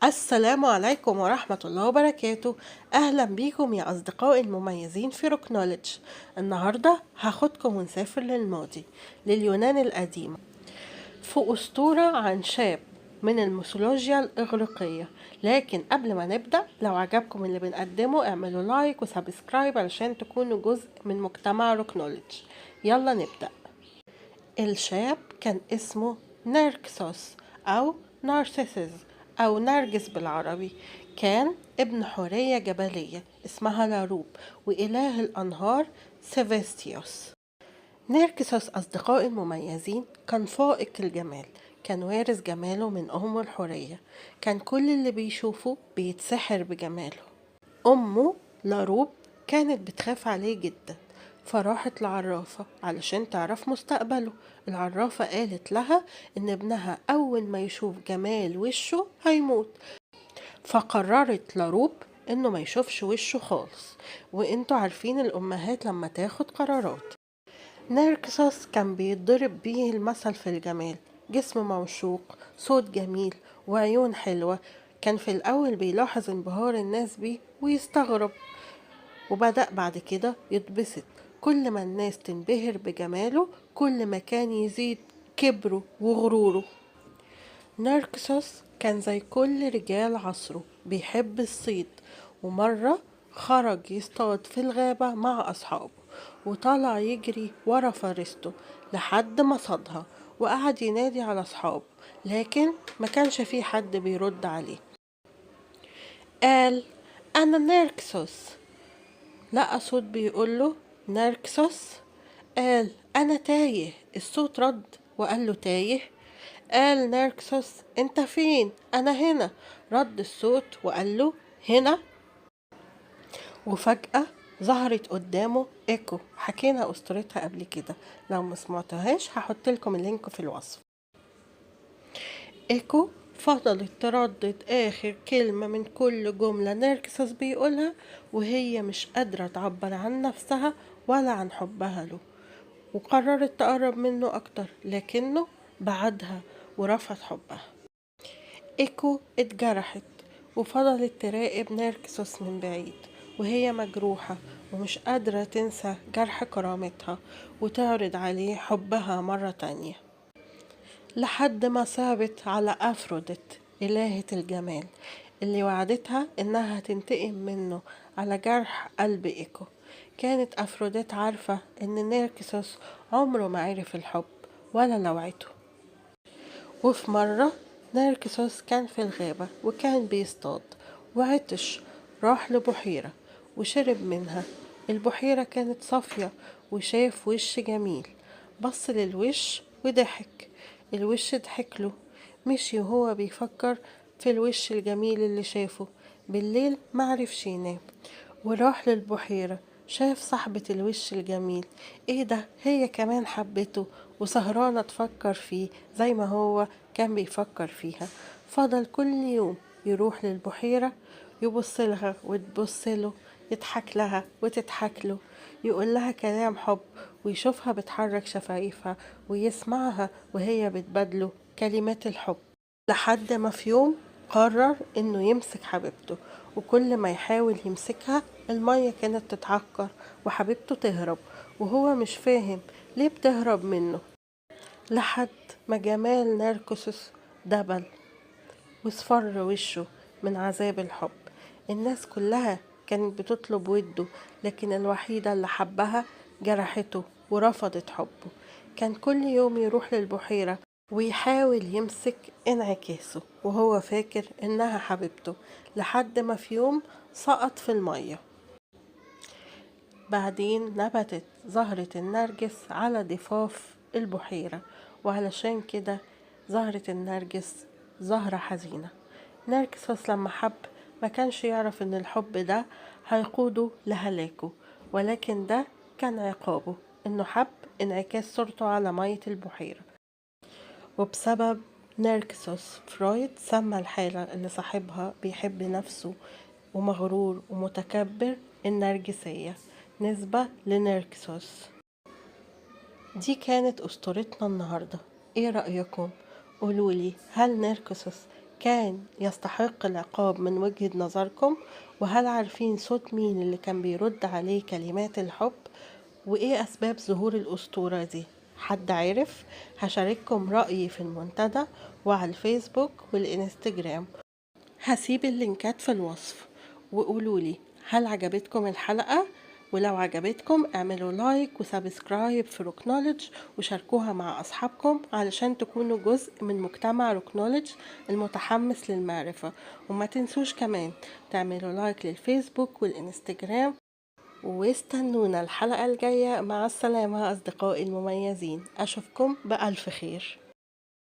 السلام عليكم ورحمة الله وبركاته. أهلا بيكم يا أصدقائي المميزين في روكنوليدج. النهاردة هاخدكم ونسافر للماضي، لليونان القديمة، في أسطورة عن شاب من الميثولوجيا الإغريقية. لكن قبل ما نبدأ، لو عجبكم اللي بنقدمه اعملوا لايك وسبسكرايب علشان تكونوا جزء من مجتمع روكنوليدج. يلا نبدأ. الشاب كان اسمه نيركسوس أو نارسيسز أو نرجس بالعربي. كان ابن حورية جبلية اسمها لاروب وإله الأنهار سيفستيوس. نيركسوس أصدقائي المميزين كان فائق الجمال، كان وارث جماله من أمه الحورية. كان كل اللي بيشوفه بيتسحر بجماله. أمه لاروب كانت بتخاف عليه جدا، فراحت لعرافة علشان تعرف مستقبله. العرافة قالت لها إن ابنها أول ما يشوف جمال وشه هيموت، فقررت لاروب إنه ما يشوفش وشه خالص. وإنتوا عارفين الأمهات لما تاخد قرارات. نيركسوس كان بيتضرب بيه المثل في الجمال، جسم موشوق، صوت جميل، وعيون حلوة. كان في الأول بيلاحظ انبهار الناس بيه ويستغرب، وبدأ بعد كده يتبسط. كل ما الناس تنبهر بجماله كل ما كان يزيد كبره وغروره. نيركسوس كان زي كل رجال عصره بيحب الصيد، ومرة خرج يصطاد في الغابة مع أصحابه، وطلع يجري ورا فريسته لحد ما صادها، وقعد ينادي على أصحابه لكن ما كانش في حد بيرد عليه. قال: أنا نيركسوس. لقى صوت بيقوله: نيركسوس. قال: أنا تايه. الصوت رد وقال له: تايه؟ قال نيركسوس: انت فين؟ انا هنا. رد الصوت وقال له: هنا. وفجأة ظهرت قدامه ايكو، حكينا اسطورتها قبل كده، لو ما سمعتهاش هحط لكم اللينك في الوصف. ايكو فضلت تردد اخر كلمة من كل جملة نيركسوس بيقولها، وهي مش قادرة تعبر عن نفسها ولا عن حبها له، وقررت تقرب منه اكتر لكنه بعدها ورفض حبها. إيكو اتجرحت وفضلت تراقب نيركسوس من بعيد وهي مجروحة ومش قادرة تنسى جرح كرامتها وتعرض عليه حبها مرة تانية، لحد ما صعبت على أفروديت إلهة الجمال اللي وعدتها إنها تنتقم منه على جرح قلب إيكو. كانت أفروديت عارفة إن نيركسوس عمره ما عرف الحب ولا لوعته. وفي مرة نيركسوس كان في الغابة وكان بيصطاد وعطش، راح لبحيرة وشرب منها. البحيرة كانت صافية وشاف وش جميل، بص للوش وضحك. الوش ضحك له. مشي وهو بيفكر في الوش الجميل اللي شافه. بالليل معرفش ينام وراح للبحيرة، شاف صاحبة الوش الجميل. ايه ده، هي كمان حبته وسهرانة تفكر فيه زي ما هو كان بيفكر فيها. فضل كل يوم يروح للبحيرة، يبص لها وتبص له، يضحك لها وتضحك له، يقول لها كلام حب ويشوفها بتحرك شفايفها ويسمعها وهي بتبادله كلمات الحب. لحد ما في يوم قرر انه يمسك حبيبته، وكل ما يحاول يمسكها المية كانت تتعكر وحبيبته تهرب، وهو مش فاهم ليه بتهرب منه. لحد ما جمال ناركسوس دبل واصفر وشه من عذاب الحب. الناس كلها كانت بتطلب وده، لكن الوحيدة اللي حبها جرحته ورفضت حبه. كان كل يوم يروح للبحيرة ويحاول يمسك انعكاسه وهو فاكر انها حبيبته، لحد ما في يوم سقط في المية. بعدين نبتت زهرة النرجس على ضفاف البحيرة، وعلشان كده زهرة النرجس زهرة حزينة. نرجس لما حب ما كانش يعرف ان الحب ده هيقوده لهلاكه، ولكن ده كان عقابه، انه حب انعكاس صورته على مية البحيرة. وبسبب نيركسوس فرويد سمى الحالة اللي صاحبها بيحب نفسه ومغرور ومتكبر النرجسية، نسبة لنيركسوس. دي كانت أسطورتنا النهاردة. ايه رأيكم؟ قولولي، هل نيركسوس كان يستحق العقاب من وجهة نظركم؟ وهل عارفين صوت مين اللي كان بيرد عليه كلمات الحب؟ وإيه أسباب ظهور الأسطورة دي؟ حد عارف؟ هشارككم رأيي في المنتدى وعلى الفيسبوك والإنستجرام، هسيب اللينكات في الوصف. وقولولي هل عجبتكم الحلقة؟ ولو عجبتكم اعملوا لايك وسبسكرايب في روكنوليدج وشاركوها مع أصحابكم علشان تكونوا جزء من مجتمع روكنوليدج المتحمس للمعرفة. وما تنسوش كمان تعملوا لايك للفيسبوك والإنستجرام، واستنونا الحلقة الجاية. مع السلامة أصدقائي المميزين، أشوفكم بألف خير.